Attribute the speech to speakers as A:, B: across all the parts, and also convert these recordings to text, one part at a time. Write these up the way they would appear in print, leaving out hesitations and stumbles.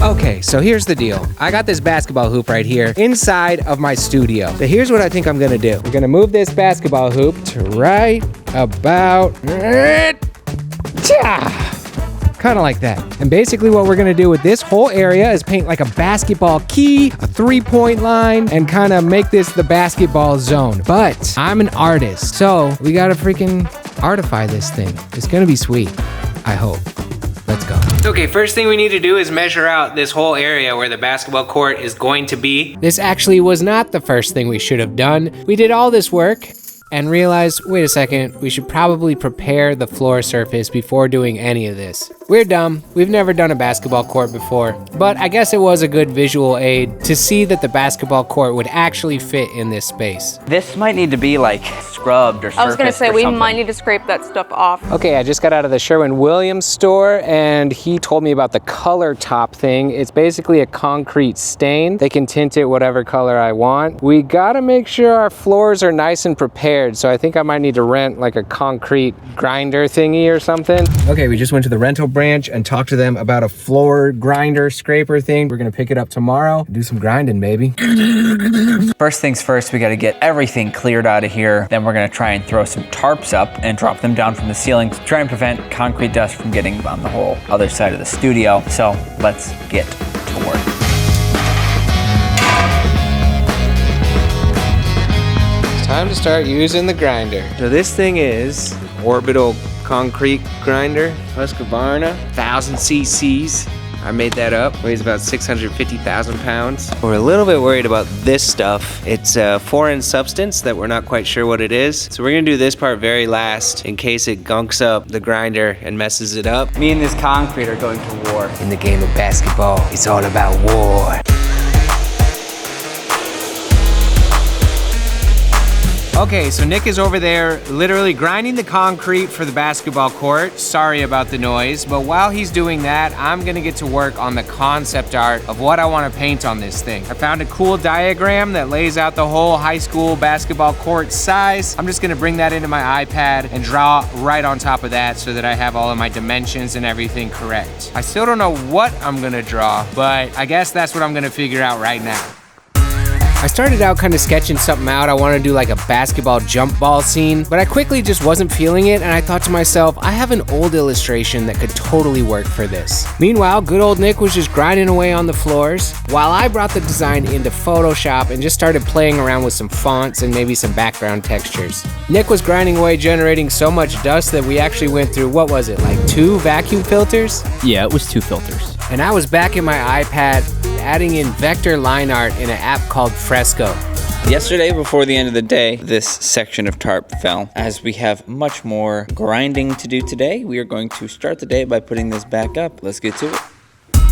A: Okay, so here's the deal. I got this basketball hoop right here inside of my studio. So here's what I think I'm gonna do. We're gonna move this basketball hoop to right about kind of like that. And basically what we're gonna do with this whole area is paint like a basketball key, a 3-point line, and kind of make this the basketball zone. But I'm an artist, so we gotta freaking artify this thing. It's gonna be sweet, I hope. Let's go. Okay, first thing we need to do is measure out this whole area where the basketball court is going to be. This actually was not the first thing we should have done. We did all this work and realized, wait a second, we should probably prepare the floor surface before doing any of this. We're dumb. We've never done a basketball court before, but I guess it was a good visual aid to see that the basketball court would actually fit in this space.
B: This might need to be like scrubbed or surfaced.
C: I was gonna say, we
B: something.
C: might need to scrape that stuff off.
A: Okay, I just got out of the Sherwin-Williams store and he told me about the color top thing. It's basically a concrete stain. They can tint it whatever color I want. We gotta make sure our floors are nice and prepared, so I think I might need to rent like a concrete grinder thingy or something. Okay, we just went to the rental branch and talked to them about a floor grinder scraper thing. We're gonna pick it up tomorrow, do some grinding, baby.
B: First things first, we gotta get everything cleared out of here. Then we're gonna try and throw some tarps up and drop them down from the ceiling to try and prevent concrete dust from getting on the whole other side of the studio. So let's get to work.
A: It's time to start using the grinder. So this thing is orbital concrete grinder, Husqvarna, 1,000 cc's. I made that up, weighs about 650,000 pounds. We're a little bit worried about this stuff. It's a foreign substance that we're not quite sure what it is. So we're gonna do this part very last in case it gunks up the grinder and messes it up.
B: Me and this concrete are going to war.
A: In the game of basketball, it's all about war. Okay, so Nick is over there literally grinding the concrete for the basketball court. Sorry about the noise, but while he's doing that, I'm gonna get to work on the concept art of what I wanna paint on this thing. I found a cool diagram that lays out the whole high school basketball court size. I'm just gonna bring that into my iPad and draw right on top of that so that I have all of my dimensions and everything correct. I still don't know what I'm gonna draw, but I guess that's what I'm gonna figure out right now. I started out kind of sketching something out. I wanted to do like a basketball jump ball scene, but I quickly just wasn't feeling it, and I thought to myself, I have an old illustration that could totally work for this. Meanwhile, good old Nick was just grinding away on the floors, while I brought the design into Photoshop and just started playing around with some fonts and maybe some background textures. Nick was grinding away, generating so much dust that we actually went through, what was it, like 2 vacuum filters?
D: Yeah, it was 2 filters.
A: And I was back in my iPad, adding in vector line art in an app called Fresco.
E: Yesterday, before the end of the day, this section of tarp fell. As we have much more grinding to do today, we are going to start the day by putting this back up. Let's get to it.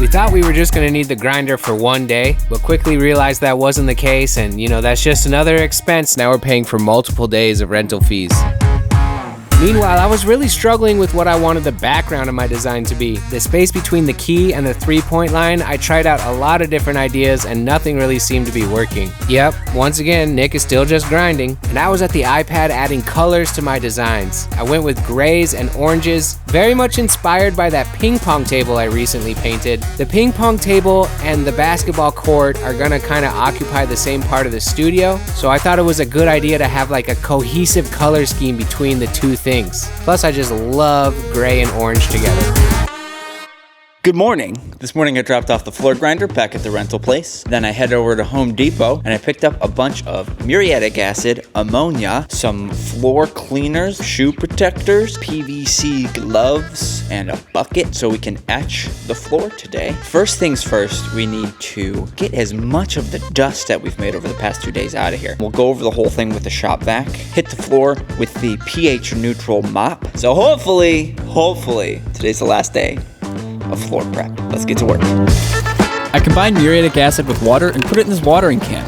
A: We thought we were just gonna need the grinder for one day, but quickly realized that wasn't the case, and that's just another expense. Now we're paying for multiple days of rental fees. Meanwhile, I was really struggling with what I wanted the background of my design to be. The space between the key and the 3-point line, I tried out a lot of different ideas and nothing really seemed to be working. Yep, once again, Nick is still just grinding. And I was at the iPad adding colors to my designs. I went with grays and oranges, very much inspired by that ping pong table I recently painted. The ping pong table and the basketball court are gonna kind of occupy the same part of the studio, so I thought it was a good idea to have like a cohesive color scheme between the two things. Plus, I just love gray and orange together.
E: Good morning. This morning I dropped off the floor grinder back at the rental place. Then I head over to Home Depot and I picked up a bunch of muriatic acid, ammonia, some floor cleaners, shoe protectors, PVC gloves, and a bucket so we can etch the floor today. First things first, we need to get as much of the dust that we've made over the past 2 days out of here. We'll go over the whole thing with the shop vac, hit the floor with the pH neutral mop. So hopefully, today's the last day of floor prep. Let's get to work.
D: I combined muriatic acid with water and put it in this watering can.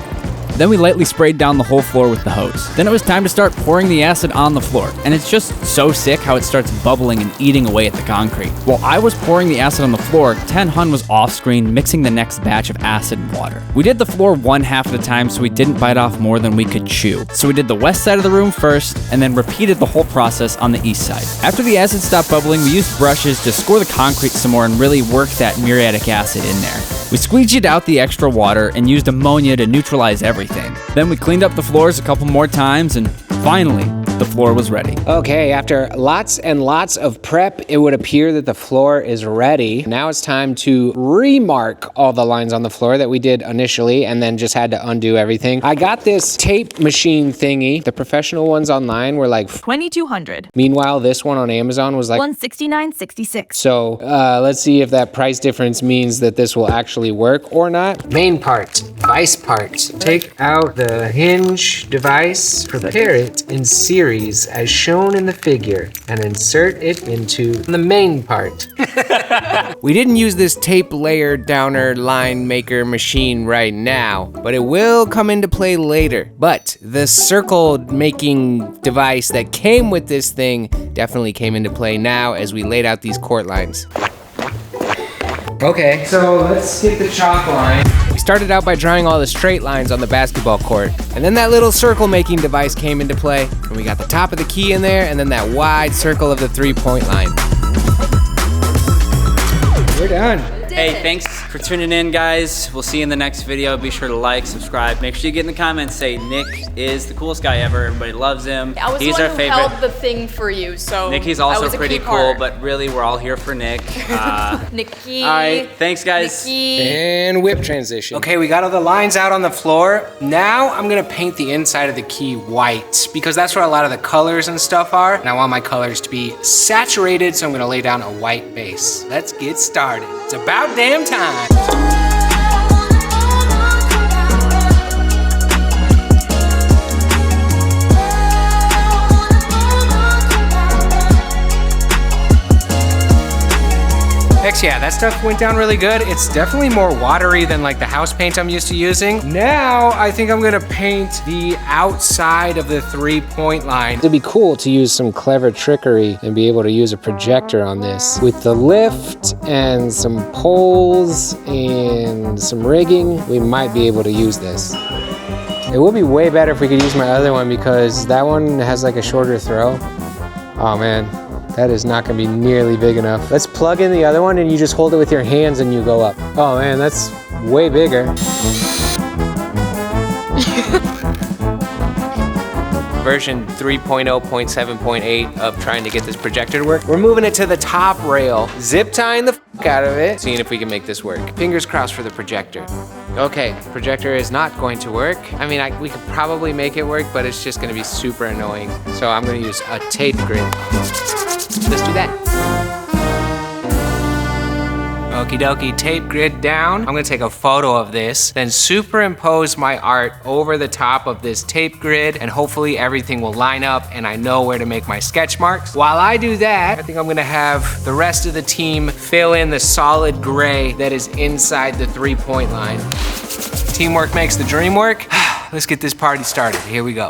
D: Then we lightly sprayed down the whole floor with the hose. Then it was time to start pouring the acid on the floor. And it's just so sick how it starts bubbling and eating away at the concrete. While I was pouring the acid on the floor, Ten Hun was off screen mixing the next batch of acid and water. We did the floor one half at a time so we didn't bite off more than we could chew. So we did the west side of the room first and then repeated the whole process on the east side. After the acid stopped bubbling, we used brushes to score the concrete some more and really work that muriatic acid in there. We squeegeed out the extra water and used ammonia to neutralize everything. Then we cleaned up the floors a couple more times and finally, the floor was ready.
A: Okay, after lots and lots of prep, it would appear that the floor is ready. Now it's time to remark all the lines on the floor that we did initially and then just had to undo everything. I got this tape machine thingy. The professional ones online were like
C: $2,200.
A: Meanwhile, this one on Amazon was like
C: $169.66.
A: So let's see if that price difference means that this will actually work or not. Main part, vice part. Take out the hinge device, prepare it in series as shown in the figure, and insert it into the main part. We didn't use this tape layer downer line maker machine right now, but it will come into play later. But the circle making device that came with this thing definitely came into play now as we laid out these court lines. Okay, so let's hit the chalk line. We started out by drawing all the straight lines on the basketball court, and then that little circle making device came into play, and we got the top of the key in there, and then that wide circle of the 3-point line. We're done.
E: Hey, thanks for tuning in, guys. We'll see you in the next video. Be sure to like, subscribe. Make sure you get in the comments, say Nick is the coolest guy ever. Everybody loves him.
F: I was
E: He's
F: the
E: our
F: one who
E: favorite.
F: held the thing for you, so
E: Nikki's
F: I
E: also
F: was a
E: pretty
F: key
E: cool,
F: part.
E: but really, we're all here for Nick.
F: Nikki.
E: All right, thanks, guys.
F: Nikki.
A: And whip transition. Okay, we got all the lines out on the floor. Now I'm gonna paint the inside of the key white because that's where a lot of the colors and stuff are. And I want my colors to be saturated, so I'm gonna lay down a white base. Let's get started. It's about damn time. Heck yeah, that stuff went down really good. It's definitely more watery than like the house paint I'm used to using. Now, I think I'm gonna paint the outside of the 3-point line. It'd be cool to use some clever trickery and be able to use a projector on this. With the lift and some poles and some rigging, we might be able to use this. It would be way better if we could use my other one because that one has like a shorter throw. Oh man. That is not gonna be nearly big enough. Let's plug in the other one and you just hold it with your hands and you go up. Oh man, that's way bigger. Version 3.0.7.8 of trying to get this projector to work. We're moving it to the top rail, zip tying the f out of it, seeing if we can make this work. Fingers crossed for the projector. Okay, projector is not going to work. I mean, we could probably make it work, but it's just gonna be super annoying. So I'm gonna use a tape grid. Let's do that. Okie dokie, tape grid down. I'm gonna take a photo of this, then superimpose my art over the top of this tape grid, and hopefully everything will line up and I know where to make my sketch marks. While I do that, I think I'm gonna have the rest of the team fill in the solid gray that is inside the 3-point line. Teamwork makes the dream work. Let's get this party started. Here we go.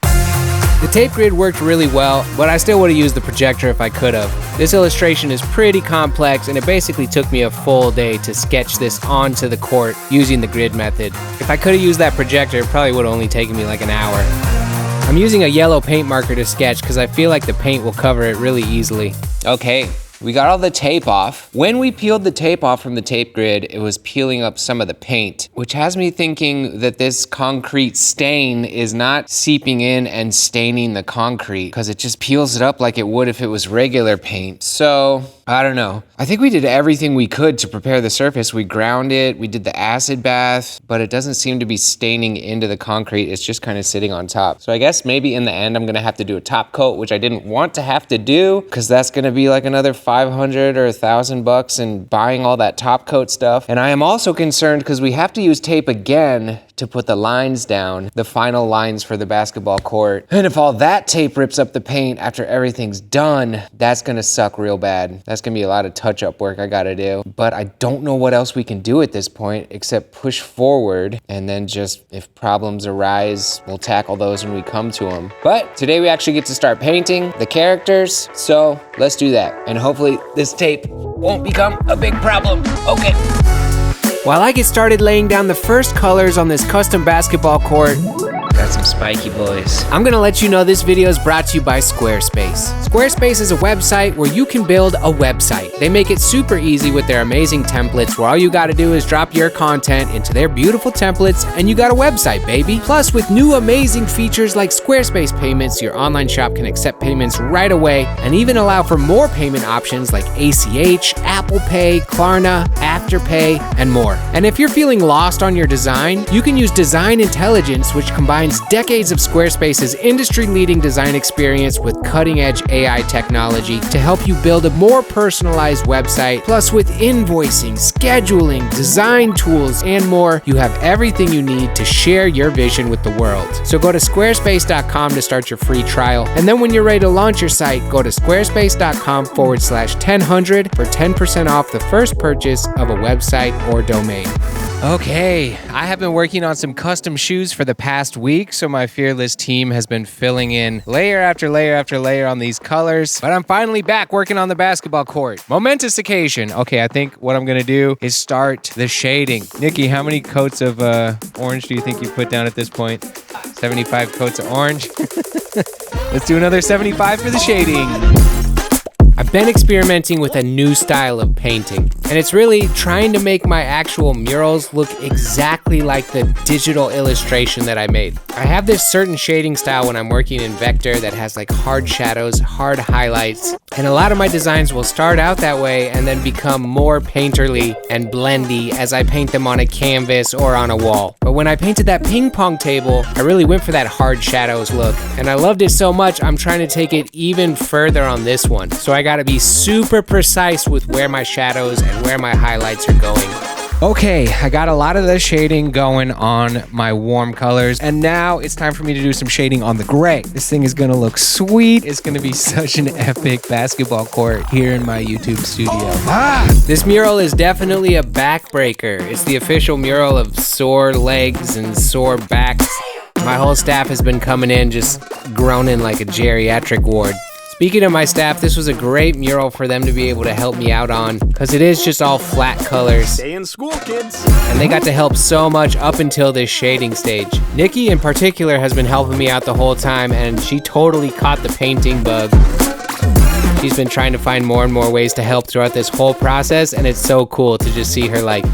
A: The tape grid worked really well, but I still would have used the projector if I could have. This illustration is pretty complex and it basically took me a full day to sketch this onto the court using the grid method. If I could have used that projector, it probably would have only taken me like an hour. I'm using a yellow paint marker to sketch because I feel like the paint will cover it really easily. Okay. We got all the tape off. When we peeled the tape off from the tape grid, it was peeling up some of the paint, which has me thinking that this concrete stain is not seeping in and staining the concrete because it just peels it up like it would if it was regular paint. So, I don't know. I think we did everything we could to prepare the surface. We ground it, we did the acid bath, but it doesn't seem to be staining into the concrete. It's just kind of sitting on top. So I guess maybe in the end, I'm gonna have to do a top coat, which I didn't want to have to do because that's gonna be like another $500 or $1,000 in buying all that top coat stuff. And I am also concerned because we have to use tape again to put the lines down, the final lines for the basketball court. And if all that tape rips up the paint after everything's done, that's gonna suck real bad. That's gonna be a lot of touch-up work I gotta do. But I don't know what else we can do at this point except push forward and then just, if problems arise, we'll tackle those when we come to them. But today we actually get to start painting the characters, so let's do that. And hopefully this tape won't become a big problem. Okay. While I get started laying down the first colors on this custom basketball court, Got some spiky boys. I'm gonna let you know this video is brought to you by Squarespace. Squarespace is a website where you can build a website. They make it super easy with their amazing templates where all you gotta do is drop your content into their beautiful templates and you got a website, baby. Plus, with new amazing features like Squarespace Payments, your online shop can accept payments right away and even allow for more payment options like ACH, Apple Pay, Klarna, Afterpay, and more. And if you're feeling lost on your design, you can use Design Intelligence, which combines decades of Squarespace's industry-leading design experience with cutting-edge AI technology to help you build a more personalized website. Plus, with invoicing, scheduling, design tools, and more, you have everything you need to share your vision with the world. So go to squarespace.com to start your free trial. And then when you're ready to launch your site, go to squarespace.com/1000 for 10% off the first purchase of a website or domain. Okay, I have been working on some custom shoes for the past week, so my fearless team has been filling in layer after layer after layer on these colors, but I'm finally back working on the basketball court. Momentous occasion. Okay, I think what I'm gonna do is start the shading. Nikki, how many coats of orange do you think you put down at this point? 75 coats of orange. Let's do another 75 for the shading. I've been experimenting with a new style of painting, and it's really trying to make my actual murals look exactly like the digital illustration that I made. I have this certain shading style when I'm working in vector that has like hard shadows, hard highlights, and a lot of my designs will start out that way and then become more painterly and blendy as I paint them on a canvas or on a wall. But when I painted that ping pong table, I really went for that hard shadows look, and I loved it so much I'm trying to take it even further on this one. So I gotta be super precise with where my shadows and where my highlights are going. Okay, I got a lot of the shading going on my warm colors, and now it's time for me to do some shading on the gray. This thing is gonna look sweet. It's gonna be such an epic basketball court here in my YouTube studio. This mural is definitely a backbreaker. It's the official mural of sore legs and sore backs. My whole staff has been coming in just groaning like a geriatric ward. Speaking of my staff, this was a great mural for them to be able to help me out on, because it is just all flat colors.
G: Stay in school, kids.
A: And they got to help so much up until this shading stage. Nikki in particular has been helping me out the whole time, and she totally caught the painting bug. She's been trying to find more and more ways to help throughout this whole process, and it's so cool to just see her like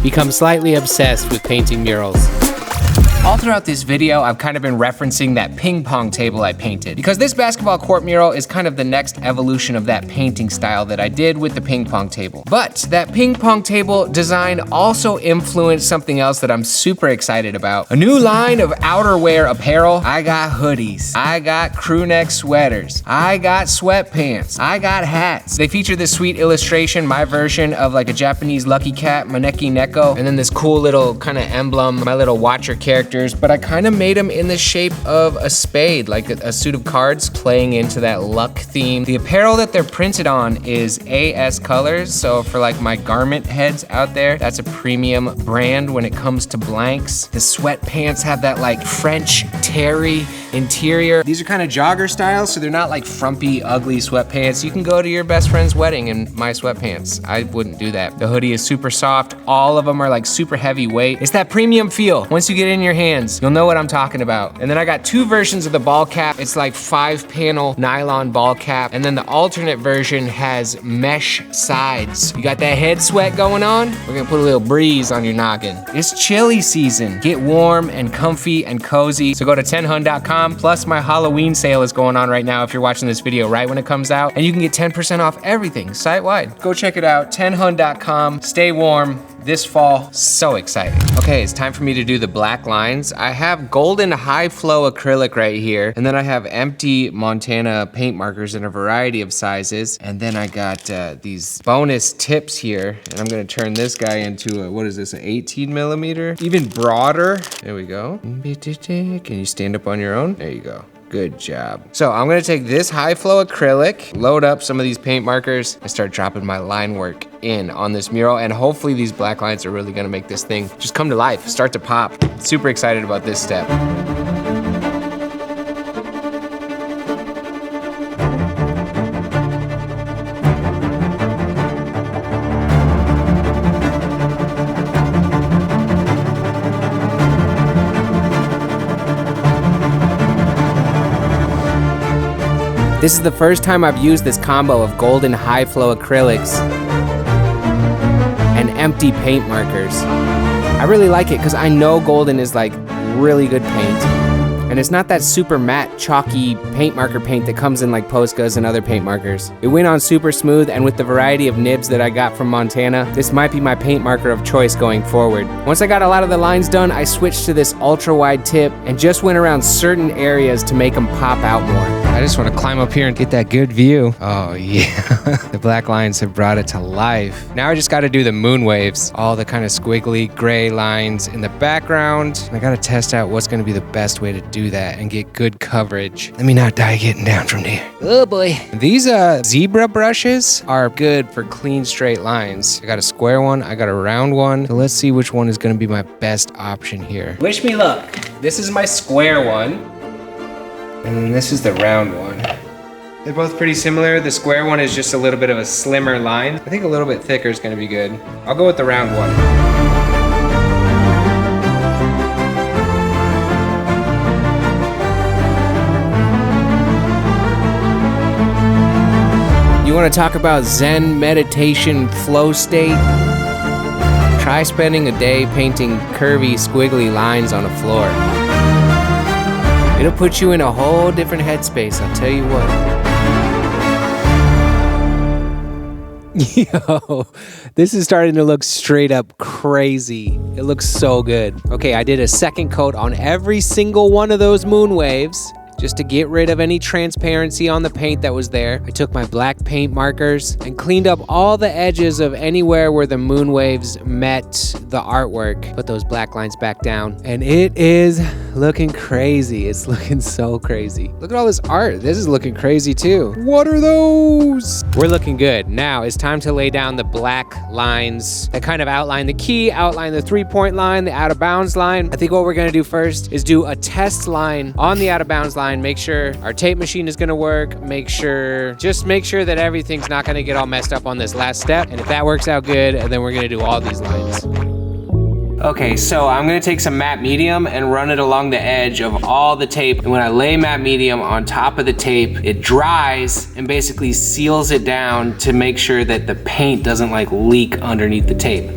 A: become slightly obsessed with painting murals. All throughout this video, I've kind of been referencing that ping pong table I painted, because this basketball court mural is kind of the next evolution of that painting style that I did with the ping pong table. But that ping pong table design also influenced something else that I'm super excited about. A new line of outerwear apparel. I got hoodies, I got crew neck sweaters, I got sweatpants, I got hats. They feature this sweet illustration, my version of like a Japanese lucky cat, Maneki Neko, and then this cool little kind of emblem, my little watcher character. But I kind of made them in the shape of a spade, like a suit of cards playing into that luck theme. The apparel that they're printed on is AS Colors, so for like my garment heads out there, that's a premium brand when it comes to blanks. The sweatpants have that like French terry interior. These are kind of jogger style, so they're not like frumpy, ugly sweatpants. You can go to your best friend's wedding in my sweatpants. I wouldn't do that. The hoodie is super soft. All of them are like super heavy weight. It's that premium feel. Once you get it in your hands, you'll know what I'm talking about. And then I got two versions of the ball cap. It's like 5-panel nylon ball cap. And then the alternate version has mesh sides. You got that head sweat going on? We're gonna put a little breeze on your noggin. It's chilly season. Get warm and comfy and cozy. So go to 10hun.com. Plus my Halloween sale is going on right now if you're watching this video right when it comes out. And you can get 10% off everything site-wide. Go check it out, 10hun.com. Stay warm this fall. So exciting. Okay, it's time for me to do the black lines. I have golden high flow acrylic right here. And then I have empty Montana paint markers in a variety of sizes. And then I got these bonus tips here. And I'm gonna turn this guy into a, what is this, an 18 millimeter? Even broader. There we go. Can you stand up on your own? There you go. Good job. So I'm gonna take this high flow acrylic, load up some of these paint markers, and start dropping my line work in on this mural. And hopefully these black lines are really gonna make this thing just come to life, start to pop. Super excited about this step. This is the first time I've used this combo of golden high flow acrylics and empty paint markers. I really like it because I know golden is like really good paint. And it's not that super matte, chalky paint marker paint that comes in like Poscas and other paint markers. It went on super smooth, and with the variety of nibs that I got from Montana, this might be my paint marker of choice going forward. Once I got a lot of the lines done, I switched to this ultra wide tip and just went around certain areas to make them pop out more. I just want to climb up here and get that good view. Oh yeah, the black lines have brought it to life. Now I just got to do the moon waves, all the kind of squiggly gray lines in the background. I got to test out what's going to be the best way to do that and get good coverage. Let me not die getting down from there. Oh boy. These zebra brushes are good for clean straight lines. I got a square one, I got a round one. So let's see which one is going to be my best option here. Wish me luck. This is my square one. And then this is the round one. They're both pretty similar. The square one is just a little bit of a slimmer line. I think a little bit thicker is gonna be good. I'll go with the round one. You wanna talk about Zen meditation flow state? Try spending a day painting curvy, squiggly lines on a floor. It'll put you in a whole different headspace, I'll tell you what. Yo, this is starting to look straight up crazy. It looks so good. Okay, I did a second coat on every single one of those moon waves, just to get rid of any transparency on the paint that was there. I took my black paint markers and cleaned up all the edges of anywhere where the moon waves met the artwork. Put those black lines back down, and it is looking crazy. It's looking so crazy. Look at all this art. This is looking crazy too. What are those? We're looking good. Now it's time to lay down the black lines that kind of outline the key, outline the 3-point line, the out of bounds line. I think what we're gonna do first is do a test line on the out of bounds line. Make sure our tape machine is gonna work. Just make sure that everything's not gonna get all messed up on this last step. And if that works out good, then we're gonna do all these lines. Okay, so I'm gonna take some matte medium and run it along the edge of all the tape. And when I lay matte medium on top of the tape, it dries and basically seals it down to make sure that the paint doesn't like leak underneath the tape.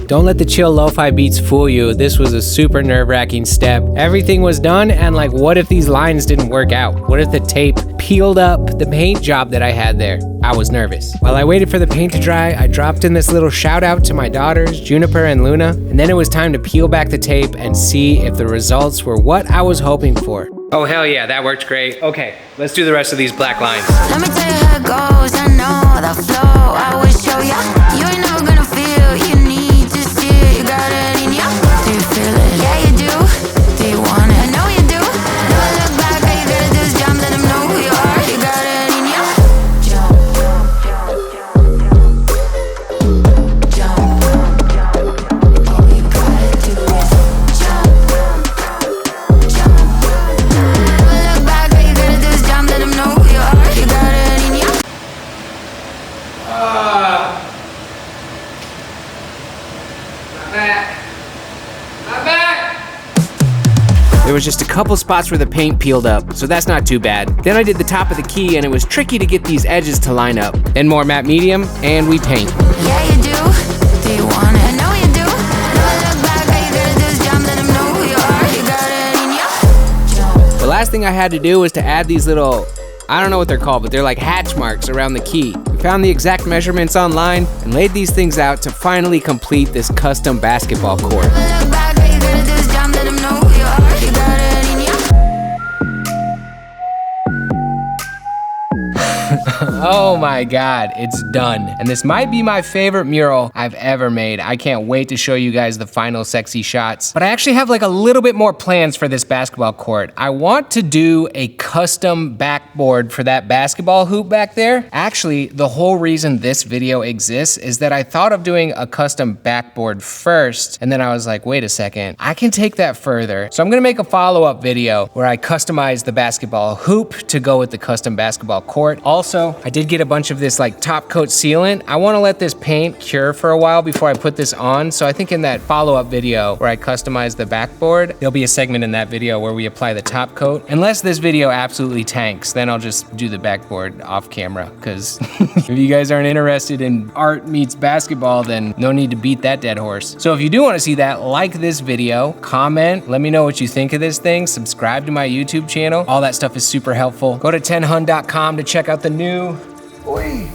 A: Don't let the chill lo-fi beats fool you. This was a super nerve-wracking step. Everything was done, and like, what if these lines didn't work out? What if the tape peeled up the paint job that I had there? I was nervous. While I waited for the paint to dry, I dropped in this little shout out to my daughters, Juniper and Luna, and then it was time to peel back the tape and see if the results were what I was hoping for. Oh hell yeah, that worked great. Okay, let's do the rest of these black lines.
G: Let me tell you how it goes. I know the flow. I will show ya. You ain't never gonna feel. You need to see it. You got it in ya. Do you feel it? Yeah, you do. Do you want it? I know you do. Never look back. All you gotta do is jump. Let them know who you are. You got it in ya. Jump, jump, jump. All you gotta do is jump, jump. Never look back. All you gotta do is jump. Let them know who you are. You got it in ya.
A: Not back. There was just a couple spots where the paint peeled up, so that's not too bad. Then I did the top of the key, and it was tricky to get these edges to line up. Then more matte medium, and we paint.
G: Yeah, you do. Do you want it? I know you do. Never look back. All you gotta do is jump. Let them know who you are. You got it in ya. Jump.
A: The last thing I had to do was to add these little, I don't know what they're called, but they're like hatch marks around the key. We found the exact measurements online and laid these things out to finally complete this custom basketball court.
G: Never look back. All you gotta do is jump. Let them know who you are. You got it in ya.
A: Oh my God, it's done. And this might be my favorite mural I've ever made. I can't wait to show you guys the final sexy shots. But I actually have like a little bit more plans for this basketball court. I want to do a custom backboard for that basketball hoop back there. Actually, the whole reason this video exists is that I thought of doing a custom backboard first, and then I was like, wait a second, I can take that further. So I'm gonna make a follow-up video where I customize the basketball hoop to go with the custom basketball court. Also, video. I did get a bunch of this like top coat sealant. I wanna let this paint cure for a while before I put this on. So I think in that follow-up video where I customize the backboard, there'll be a segment in that video where we apply the top coat. Unless this video absolutely tanks, then I'll just do the backboard off camera. Cause if you guys aren't interested in art meets basketball, then no need to beat that dead horse. So if you do wanna see that, like this video, comment, let me know what you think of this thing, subscribe to my YouTube channel. All that stuff is super helpful. Go to 10hun.com to check out the new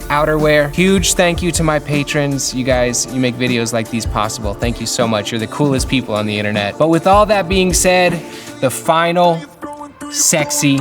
A: outerwear. Huge thank you to my patrons. You guys, you make videos like these possible. Thank you so much. You're the coolest people on the internet. But with all that being said, the final sexy